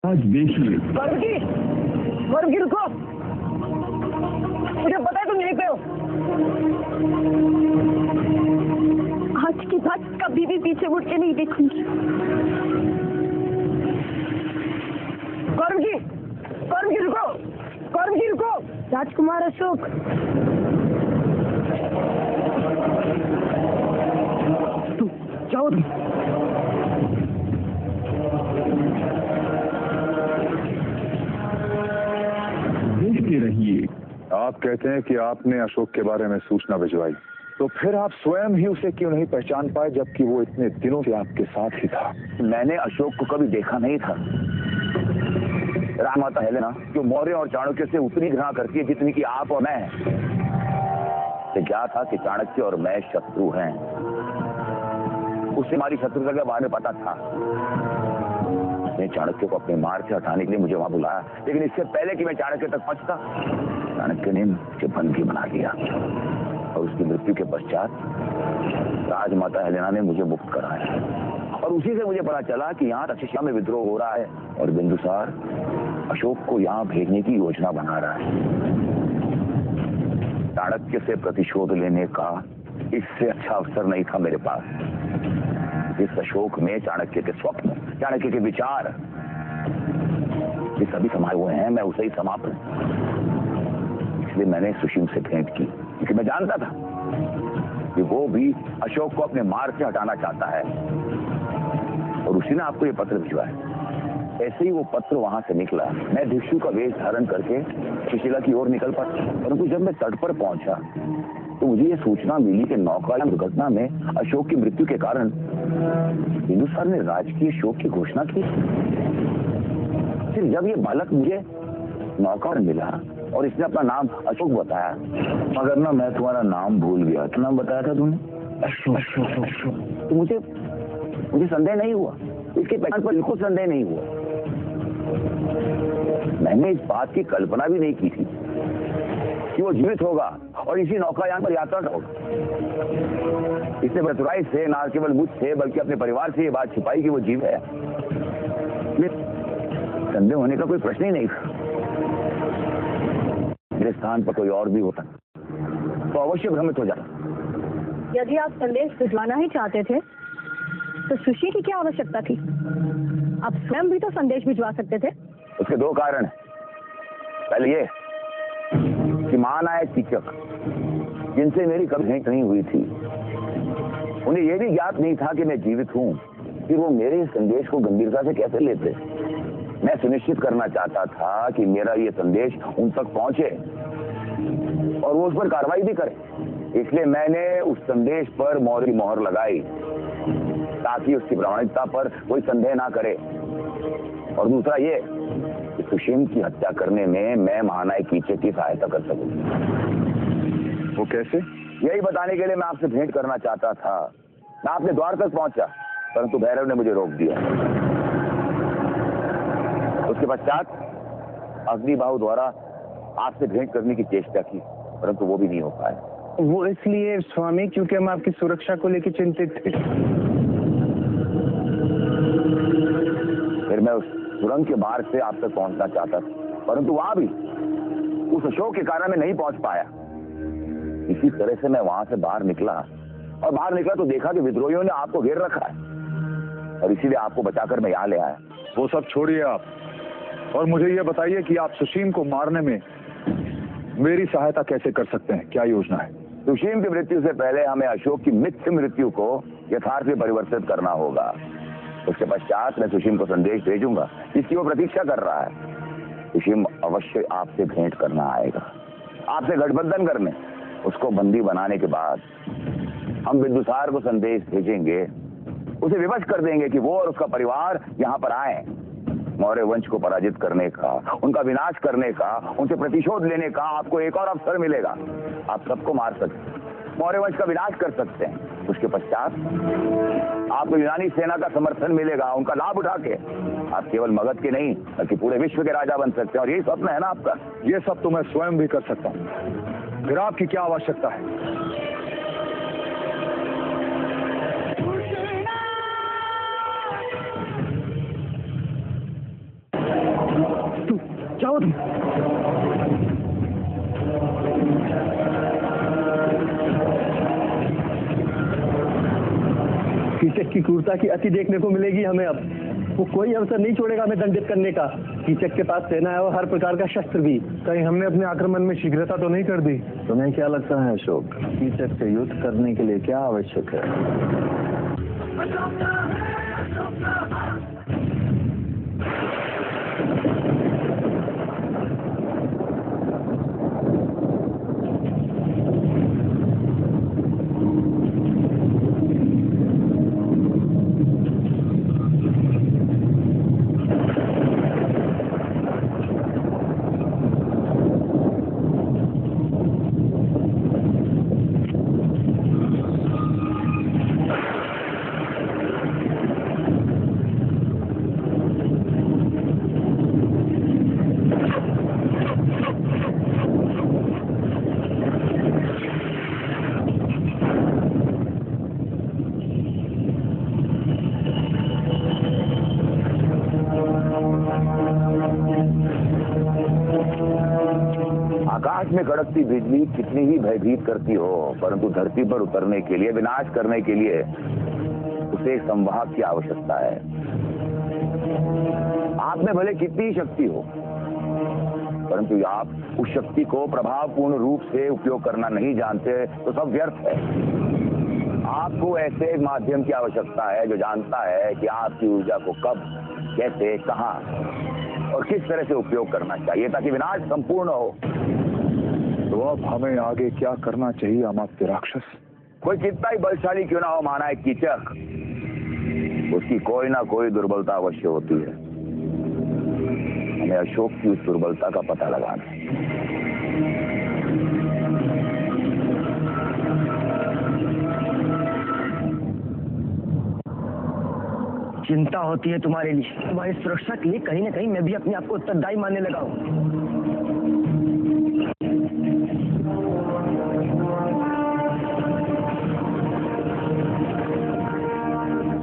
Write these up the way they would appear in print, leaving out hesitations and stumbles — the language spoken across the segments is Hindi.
आज देखिए। वर्गी रुको, मुझे पता है तुम यहीं पे हो। आज के बाद कभी भी पीछे मुड़ के नहीं देखूंगी। वर्गी रुको, राजकुमार अशोक, तुम जाओ। देखते रहिए। आप कहते हैं कि आपने अशोक के बारे में सूचना भिजवाई, तो फिर आप स्वयं ही उसे क्यों नहीं पहचान पाए, जबकि वो इतने दिनों से आपके साथ ही था? मैंने अशोक को कभी देखा नहीं था। राजमाता हेलेना जो मौर्य और चाणक्य से उतनी घृणा करती है जितनी कि आप और मैं। तो क्या था कि चाणक्य और मैं शत्रु हैं। उसे हमारी शत्रुता के बारे में पता था। उसने चाणक्य को अपने मार्ग से हटाने के लिए मुझे वहां बुलाया, लेकिन इससे पहले कि मैं चाणक्य तक पहुंचता, चाणक्य ने मुझे बंदी बना लिया और उसकी मृत्यु के पश्चात राजमाता हेलेना ने मुझे मुक्त कराया। और उसी से मुझे पता चला कि यहाँ तक्षशिला में विद्रोह हो रहा है और बिंदुसार अशोक को यहाँ भेजने की योजना बना रहा है। चाणक्य से प्रतिशोध लेने का इससे अच्छा अवसर नहीं था मेरे पास। इस अशोक में चाणक्य के स्वप्न, चाणक्य के विचार ये सभी समाये हुए हैं। मैं उसे ही समाप्त, इसलिए मैंने सुशील से भेंट की, क्योंकि मैं जानता था कि वो भी अशोक को अपने मार्ग से हटाना चाहता है। और उसी ने आपको ये पत्र भिजवाया। ऐसे ही वो पत्र वहां से निकला। मैं भिक्षु का वेश धारण करके सुशीला की ओर निकल पड़ा, परंतु जब मैं तट पर पहुंचा तो मुझे ये सूचना मिली कि नौकायान दुर्घटना में अशोक की मृत्यु के कारण बिंदुसार ने राजकीय शोक की घोषणा की। फिर जब ये बालक मुझे नौका पर मिला और इसने अपना नाम अशोक बताया, मगर ना मैं तुम्हारा नाम भूल गया। क्या नाम बताया था तुमने? अशोक। तो मुझे संदेह नहीं हुआ, इसके पहचान पर बिल्कुल संदेह नहीं हुआ। मैंने इस बात की कल्पना भी नहीं की थी कि वो जीवित होगा और इसी नौकायान पर यात्रा होगा। इसने बतुराई से न केवल मुझसे बल्कि अपने परिवार से ये बात छिपाई कि वो जीवित है। संदेह होने का कोई प्रश्न ही नहीं था। मेरे स्थान पर कोई और भी होता तो अवश्य भ्रमित हो जाता। यदि आप संदेश भिजवाना ही चाहते थे तो सुशी की क्या आवश्यकता थी? आप स्वयं भी तो संदेश भिजवा सकते थे। उसके दो कारण हैं। पहले ये कि महानायक कीचक, जिनसे मेरी कभी भेंट नहीं हुई थी, उन्हें यह भी ज्ञात नहीं था कि मैं जीवित हूं। फिर वो मेरे संदेश को गंभीरता से कैसे लेते? मैं सुनिश्चित करना चाहता था कि मेरा ये संदेश उन तक पहुंचे और वो उस पर कार्रवाई भी करे। इसलिए मैंने उस संदेश पर मोहर की मोहर लगाई ताकि उसकी प्रामाणिकता पर कोई संदेह ना करे। और दूसरा ये कि सुशील की हत्या करने में मैं महानायक कीचक की सहायता कर सकूं। वो कैसे? यही बताने के लिए मैं आपसे भेंट करना चाहता था। मैं आपके द्वार तक पहुंचा, परंतु भैरव ने मुझे रोक दिया। उसके पश्चात अग्निबाहु द्वारा आपसे भेंट करने की चेष्टा की, परंतु वो भी नहीं हो पाया। वो इसलिए स्वामी क्योंकि हम आपकी सुरक्षा को लेकर चिंतित थे। फिर मैं उस सुरंग के मार्ग से आप तक पहुंचना चाहता था, परंतु वहां भी उस अशोक के कारण मैं नहीं पहुंच पाया। इसी तरह से मैं वहां से बाहर निकला तो देखा कि विद्रोहियों ने आपको घेर रखा है और इसीलिए आपको बचाकर मैं यहाँ ले आया। वो सब छोड़िए आप, और मुझे ये बताइए कि आप सुशील को मारने में मेरी सहायता कैसे कर सकते हैं? क्या योजना है? सुशील की मृत्यु से पहले हमें अशोक की मिथ्य मृत्यु को यथार्थ में परिवर्तित करना होगा। उसके पश्चात मैं सुशील को संदेश भेजूंगा जिसकी वो प्रतीक्षा कर रहा है। सुशील अवश्य आपसे भेंट करना आएगा, आपसे गठबंधन करने। उसको बंदी बनाने के बाद हम बिंदुसार को संदेश भेजेंगे, उसे विवश कर देंगे कि वो और उसका परिवार यहाँ पर आए। मौर्य वंश को पराजित करने का, उनका विनाश करने का, उनसे प्रतिशोध लेने का आपको एक और अवसर मिलेगा। आप सबको मार सकते हैं, मौर्य वंश का विनाश कर सकते हैं। उसके पश्चात आपको यूनानी सेना का समर्थन मिलेगा। उनका लाभ उठा के आप केवल मगध के नहीं बल्कि पूरे विश्व के राजा बन सकते हैं। और यही स्वप्न है ना आपका? ये सब तो मैं स्वयं भी कर सकता हूँ। फिर आपकी क्या आवश्यकता है? जाओ तुम। कीचक की क्रूरता की अति देखने को मिलेगी हमें अब। वो कोई अवसर नहीं छोड़ेगा हमें दंडित करने का। कीचक के पास सेना है और हर प्रकार का शस्त्र भी। कहीं हमने अपने आक्रमण में शीघ्रता तो नहीं कर दी? तुम्हें क्या लगता है अशोक, कीचक से युद्ध करने के लिए क्या आवश्यक है? आकाश में कड़कती बिजली कितनी ही भयभीत करती हो, परंतु धरती पर उतरने के लिए, विनाश करने के लिए उसे एक संवाहक की आवश्यकता है। आप में भले कितनी ही शक्ति हो, परंतु आप उस शक्ति को प्रभावपूर्ण रूप से उपयोग करना नहीं जानते तो सब व्यर्थ है। आपको ऐसे माध्यम की आवश्यकता है जो जानता है कि आपकी ऊर्जा को कब, कैसे, कहां और किस तरह से उपयोग करना चाहिए ताकि विनाश संपूर्ण हो। तो अब हमें आगे क्या करना चाहिए अमात्य राक्षस? कोई कितना ही बलशाली क्यों ना हो, माना है कीचक, उसकी कोई ना कोई दुर्बलता अवश्य होती है। हमें अशोक की उस दुर्बलता का पता लगाना है। चिंता होती है तुम्हारे लिए, तुम्हारी सुरक्षा के लिए कहीं ना कहीं मैं भी अपने आप को उत्तरदायी मानने लगा हूँ।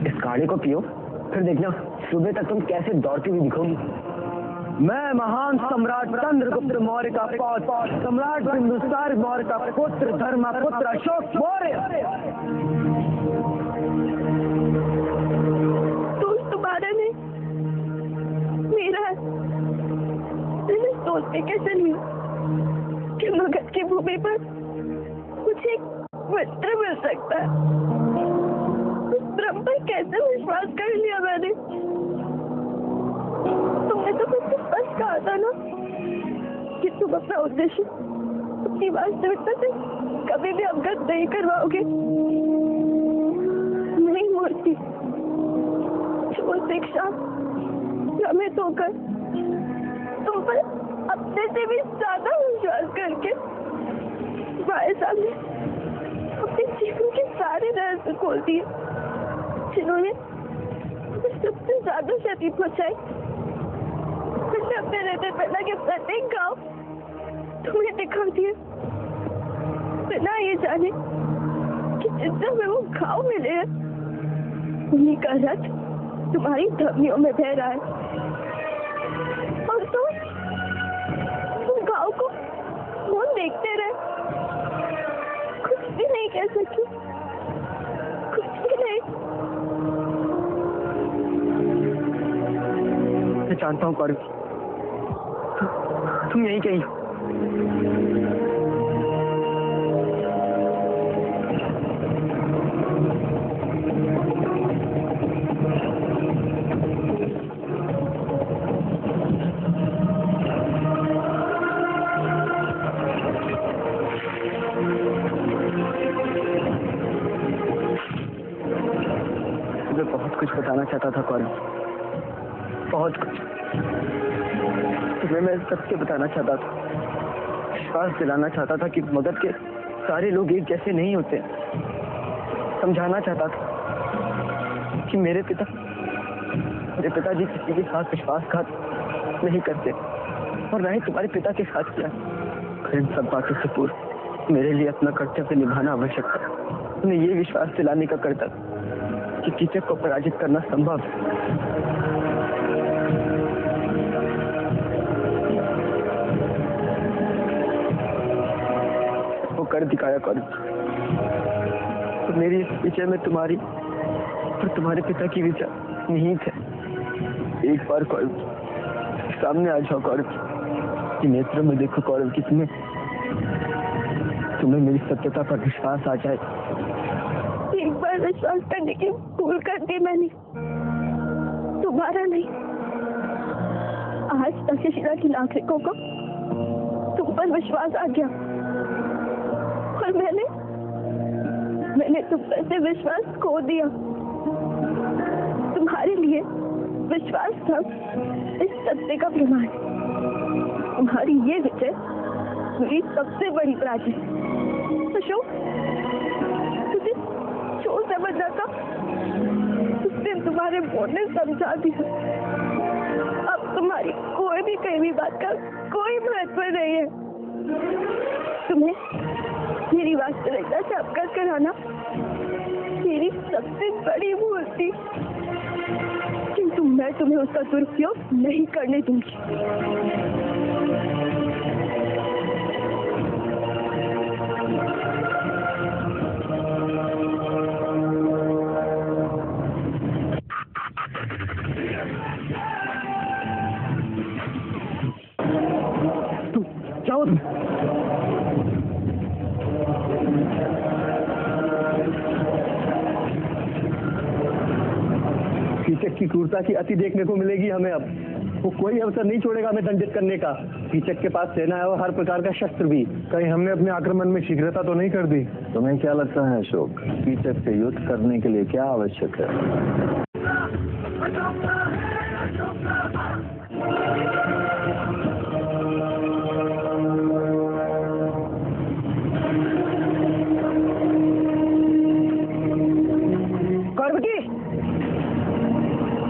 इस काढ़े को पियो, फिर देखना सुबह तक तुम कैसे दौड़ती हुई दिखोगी। मैं महान सम्राट चंद्रगुप्त मौर्य का पौत्र, सम्राट बिंदुसार मौर्य का पुत्र, धर्मपुत्र अशोक मौर्य। तुम्हारा नहीं, मेरा है। मैंने सोचने कैसे लिया कि मगध की भूमि पर मुझे एक मित्र मिल सकता है। उस ब्रह्म पर कैसे विश्वास कर लिया मैंने। तुमने तो मुझसे स्पष्ट कहा था ना कि तुम अपना उद्देश्य अपनी वास्तविकता से कभी भी अवगत नहीं करवाओगे। नहीं मूर्ति, वो शिक्षा भ्रमित होकर तुम पर अपने से भी ज्यादा विश्वास करके हमारे सामने अपने जीवन के सारे रहस्य खोल दिए, जिन्होंने सबसे ज्यादा क्षति पहुंचाई। मैंने अपने रहते पहला के प्रत्येक गांव तुम्हें दिखा दिए, बिना ये जाने कि जिससे हमें वो घाव मिले हैं उन्हीं का रथ तुम्हारी धमनियों में बह रहा है। और तुम गांव को कौन देखते रहे, कुछ भी नहीं कह सकी, कुछ भी नहीं। मैं जानता हूँ कौरव, तुम यहीं कहीं हो। बहुत कुछ बताना चाहता था कौरव, बहुत कुछ। तुम्हें मैं सत्य बताना चाहता था, विश्वास दिलाना चाहता था कि मगध के सारे लोग एक जैसे नहीं होते। समझाना चाहता था कि मेरे पिताजी किसी के साथ विश्वासघात नहीं करते और न ही तुम्हारे पिता के साथ किया। इन सब बातों से पूर्व मेरे लिए अपना कर्तव्य निभाना आवश्यक था। उन्हें ये विश्वास दिलाने का कर्तव्य कि कीचक को पराजित करना संभव है। कर दिखाया कौरव। तो मेरी इस विजय में तुम्हारी और तुम्हारे पिता की विजय निहित है। एक बार कौरव सामने आ जाओ कौरव, कि नेत्रों में देखो कौरव कि तुम्हें मेरी सत्यता पर विश्वास आ जाए। एक बार विश्वास करने की भूल कर दी मैंने, दोबारा नहीं। आज तक्षशिला की नागरिकों को तुम पर विश्वास आ गया और मैंने तुम पर से विश्वास खो दिया। तुम्हारे लिए विश्वास था इस सत्य का प्रमाण। तुम्हारी ये विजय मेरी सबसे बड़ी प्राप्ति। अशोक, तुझे जो समझना था उसने तुम्हारे बोल ने समझा दिया। अब तुम्हारी कोई भी कहीं भी बात का कोई महत्व नहीं है। तुम्हें मेरी वास्तविकता से अवगत कराना मेरी सबसे बड़ी भूल थी, किंतु मैं तुम्हें उसका दुरुपयोग नहीं करने दूंगी। जाओ तुम। कीचक की क्रूरता की अति देखने को मिलेगी हमें अब। वो कोई अवसर नहीं छोड़ेगा हमें दंडित करने का। कीचक के पास सेना है और हर प्रकार का शस्त्र भी। कहीं हमने अपने आक्रमण में शीघ्रता तो नहीं कर दी? तुम्हें क्या लगता है अशोक, कीचक से युद्ध करने के लिए क्या आवश्यक है?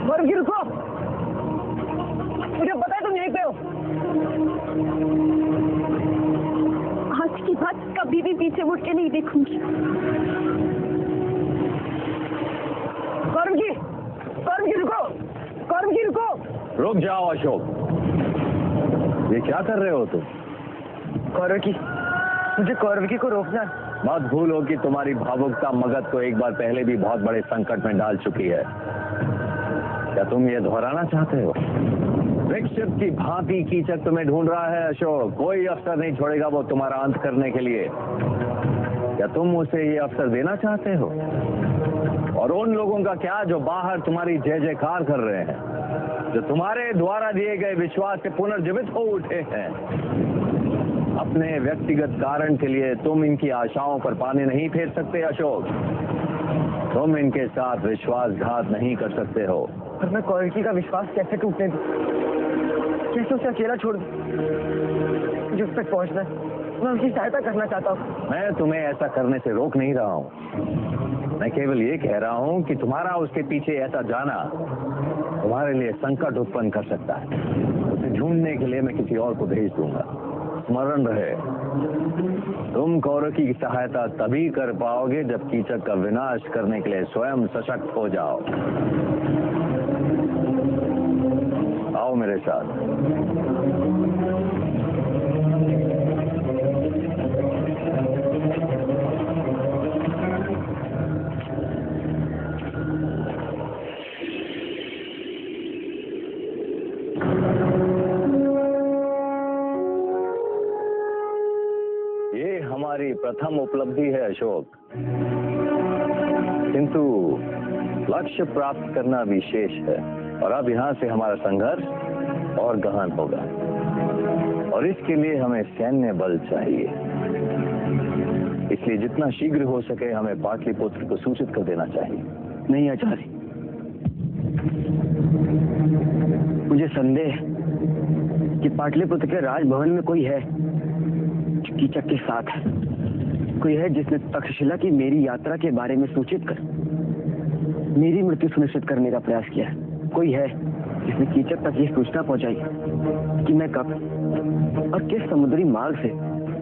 कौरव रुको, मुझे पता है तुम यहीं पे हो। आज की बात कभी भी पीछे मुड़ के नहीं देखूंगी। कौरव जी रुको, कौरव जी रुको। रुक जाओ अशोक, ये क्या कर रहे हो तुम? मुझे कौरव को रोकना। मत भूलो कि तुम्हारी भावुकता मगध को एक बार पहले भी बहुत बड़े संकट में डाल चुकी है। क्या तुम ये दोहराना चाहते हो? विक्षिप्त की भांति कीचक तुम्हें ढूंढ रहा है अशोक। कोई अवसर नहीं छोड़ेगा वो तुम्हारा अंत करने के लिए। क्या तुम उसे ये अवसर देना चाहते हो? और उन लोगों का क्या जो बाहर तुम्हारी जय जयकार कर रहे हैं, जो तुम्हारे द्वारा दिए गए विश्वास से पुनर्जीवित हो उठे हैं? अपने व्यक्तिगत कारण के लिए तुम इनकी आशाओं पर पानी नहीं फेर सकते अशोक। तुम इनके साथ विश्वासघात नहीं कर सकते हो। पर मैं कौरव का विश्वास कैसे टूटने दूं? कैसे उसे अकेला छोड़ दूं? मुझे उस तक पहुंचना है, मैं उसकी सहायता करना चाहता हूँ। मैं तुम्हें ऐसा करने से रोक नहीं रहा हूँ। मैं केवल ये कह रहा हूँ कि तुम्हारा उसके पीछे ऐसा जाना तुम्हारे लिए संकट उत्पन्न कर सकता है। उसे ढूंढने के लिए मैं किसी और को भेज दूंगा। स्मरण रहे, तुम कौरव की सहायता तभी कर पाओगे जब कीचक का विनाश करने के लिए स्वयं सशक्त हो जाओ। आओ मेरे साथ। ये हमारी प्रथम उपलब्धि है अशोक, किंतु लक्ष्य प्राप्त करना विशेष है। और अब यहाँ से हमारा संघर्ष और गहन होगा, और इसके लिए हमें सैन्य बल चाहिए। इसलिए जितना शीघ्र हो सके हमें पाटलिपुत्र को सूचित कर देना चाहिए। नहीं आचार्य, मुझे संदेह है कि पाटलिपुत्र के राजभवन में कोई है जो कीचक के साथ है। कोई है जिसने तक्षशिला की मेरी यात्रा के बारे में सूचित कर मेरी मृत्यु सुनिश्चित करने का प्रयास किया है। कोई है जिसने कीचक तक ये सूचना पहुंचाई कि मैं कब और किस समुद्री मार्ग से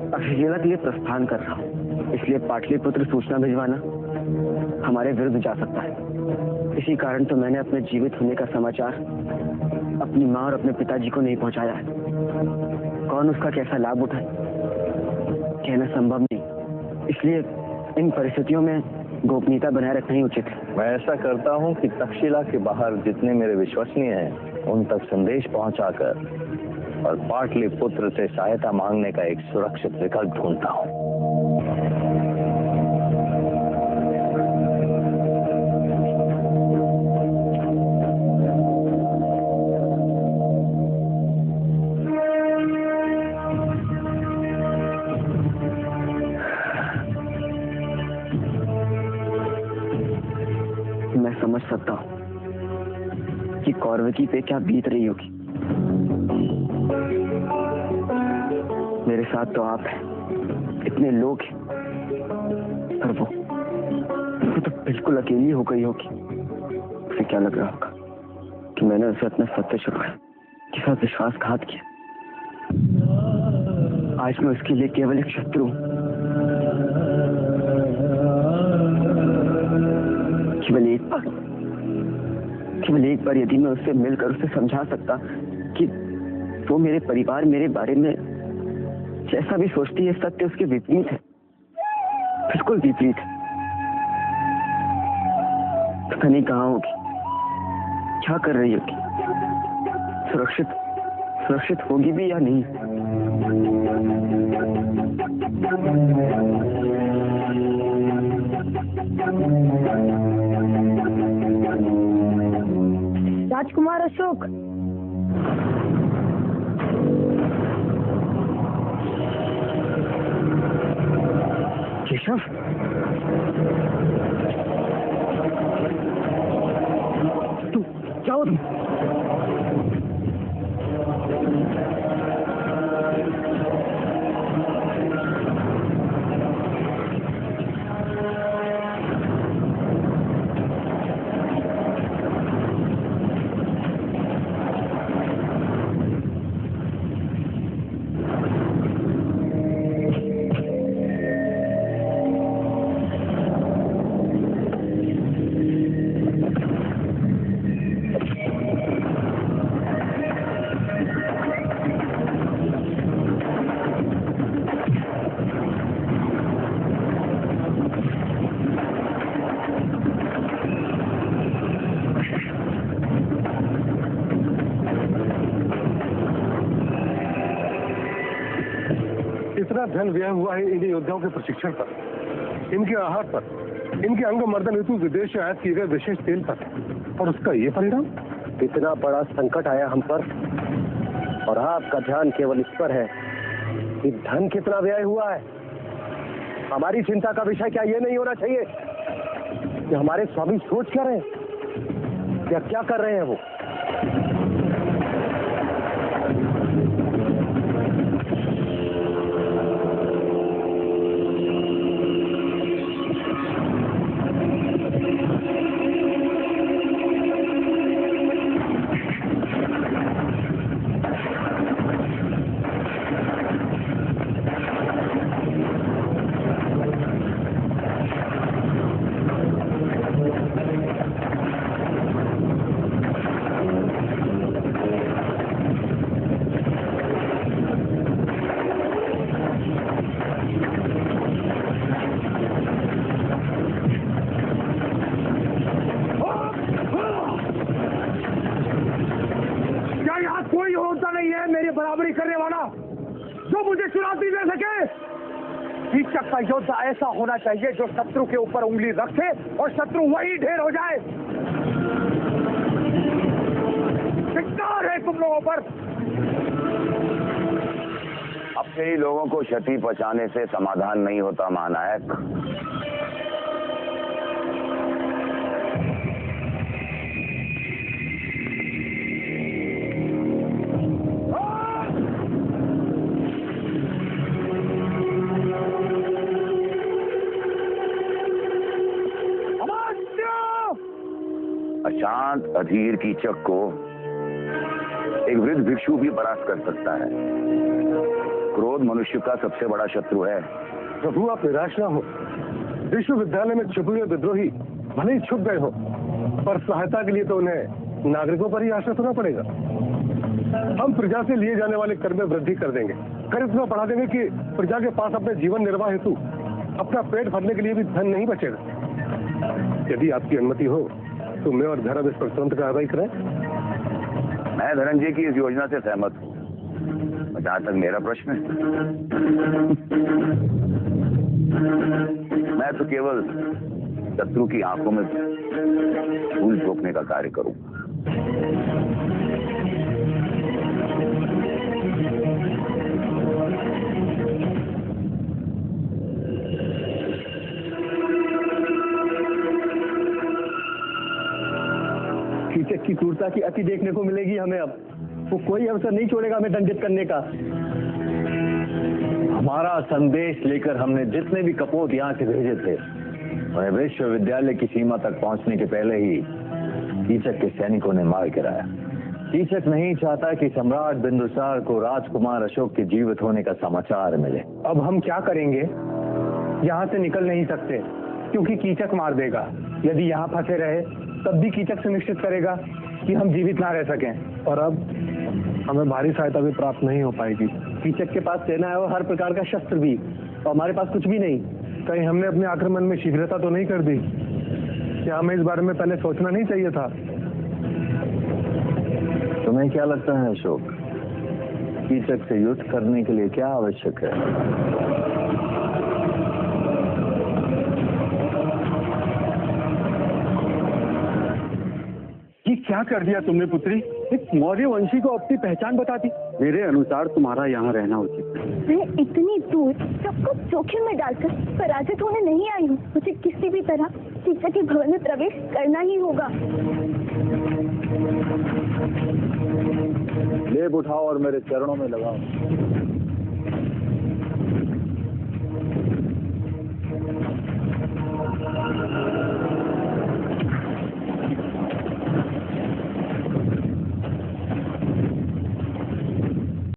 तक्षशिला के लिए प्रस्थान कर रहा हूँ। इसलिए पाटलिपुत्र सूचना भिजवाना हमारे विरुद्ध जा सकता है। इसी कारण तो मैंने अपने जीवित होने का समाचार अपनी माँ और अपने पिताजी को नहीं पहुंचाया है। कौन उसका कैसा लाभ उठाए कहना संभव नहीं। इसलिए इन परिस्थितियों में गोपनीयता बनाए रखना ही उचित है। मैं ऐसा करता हूँ कि तक्षशिला के बाहर जितने मेरे विश्वसनीय हैं उन तक संदेश पहुंचाकर और पाटलिपुत्र से सहायता मांगने का एक सुरक्षित विकल्प ढूंढता हूँ। मैं समझ सकता हूँ कि कौरवकी पे क्या बीत रही होगी। मेरे साथ तो आप हैं, इतने लोग हैं, पर वो तो बिल्कुल अकेली हो गई होगी। उसे क्या लग रहा होगा कि मैंने उसे अपना सत्य छुपाया, के साथ विश्वासघात किया। आज मैं उसके लिए केवल एक शत्रु हूं। केवल एक बार यदि मैं उससे मिलकर उसे समझा सकता कि वो मेरे परिवार, मेरे बारे में जैसा भी सोचती है, सत्य उसके विपरीत है, बिल्कुल विपरीत है। पता नहीं कहाँ होगी, क्या कर रही होगी, सुरक्षित होगी भी या नहीं। राजकुमार अशोक, केशव, तुम जाओ। तुम इतना धन व्यय हुआ है इन योद्धाओं के प्रशिक्षण पर, इनके आहार पर, इनके अंग मर्दन हेतु विदेश से आयात किए गए विशेष तेल पर, और उसका ये परिणाम। इतना बड़ा संकट आया हम पर और आपका ध्यान केवल इस पर है कि धन कितना व्यय हुआ है। हमारी चिंता का विषय क्या ये नहीं होना चाहिए कि हमारे स्वामी सोच क्या रहे हैं, क्या कर रहे हैं वो। बराबरी करने वाला जो मुझे चुनौती दे सके। कीचक का योद्धा ऐसा होना चाहिए जो शत्रु के ऊपर उंगली रखे और शत्रु वही ढेर हो जाए। धिक्कार है तुम लोगों पर। अपने ही लोगों को क्षति पहुंचाने से समाधान नहीं होता महानायक। अशांत अधीर कीचक को एक वृद्ध भिक्षु भी परास्त कर सकता है। क्रोध मनुष्य का सबसे बड़ा शत्रु है। प्रभु आप निराश ना हो। विश्वविद्यालय में छुपे हुए विद्रोही भले ही छुप गए हो, पर सहायता के लिए तो उन्हें नागरिकों पर ही आश्रित होना पड़ेगा। हम प्रजा से लिए जाने वाले कर में वृद्धि कर देंगे, कर इतना बढ़ा देंगे कि प्रजा के पास अपने जीवन निर्वाह हेतु अपना पेट भरने के लिए भी धन नहीं बचेगा। यदि आपकी अनुमति हो तो मैं और धर्म इस पर तुरंत कार्रवाई करें। मैं धनंजय की इस योजना से सहमत हूँ। जहां तक मेरा प्रश्न है, मैं तो केवल शत्रु की आंखों में धूल झोंकने का कार्य करूंगा। कीचक की क्रूरता की अति देखने को मिलेगी हमें अब। वो कोई अवसर नहीं छोड़ेगा हमें दंडित करने का। हमारा संदेश लेकर हमने जितने भी कपोत यहाँ से भेजे थे, उन्हें विश्वविद्यालय की सीमा तक पहुंचने के पहले ही कीचक के सैनिकों ने मार गिराया। कीचक नहीं चाहता कि सम्राट बिंदुसार को राजकुमार अशोक के जीवित होने का समाचार मिले। अब हम क्या करेंगे? यहाँ से निकल नहीं सकते क्योंकि कीचक मार देगा। यदि यहाँ फंसे रहे तब भी कीचक सुनिश्चित करेगा कि हम जीवित ना रह सकें। और अब हमें भारी सहायता भी प्राप्त नहीं हो पाएगी। कीचक के पास सेना है और हर प्रकार का शस्त्र भी, और हमारे पास कुछ भी नहीं। कहीं हमने अपने आक्रमण में शीघ्रता तो नहीं कर दी? क्या हमें इस बारे में पहले सोचना नहीं चाहिए था? तुम्हें क्या लगता है अशोक, कीचक से युद्ध करने के लिए क्या आवश्यक है? ये क्या कर दिया तुमने पुत्री? एक मौर्य वंशी को अपनी पहचान बता दी। मेरे अनुसार तुम्हारा यहाँ रहना उचित है। मैं इतनी दूर सबको जोखिम में डालकर पराजित होने नहीं आई हूँ। मुझे किसी भी तरह कीचक के भवन में प्रवेश करना ही होगा। लेप उठाओ और मेरे चरणों में लगाओ।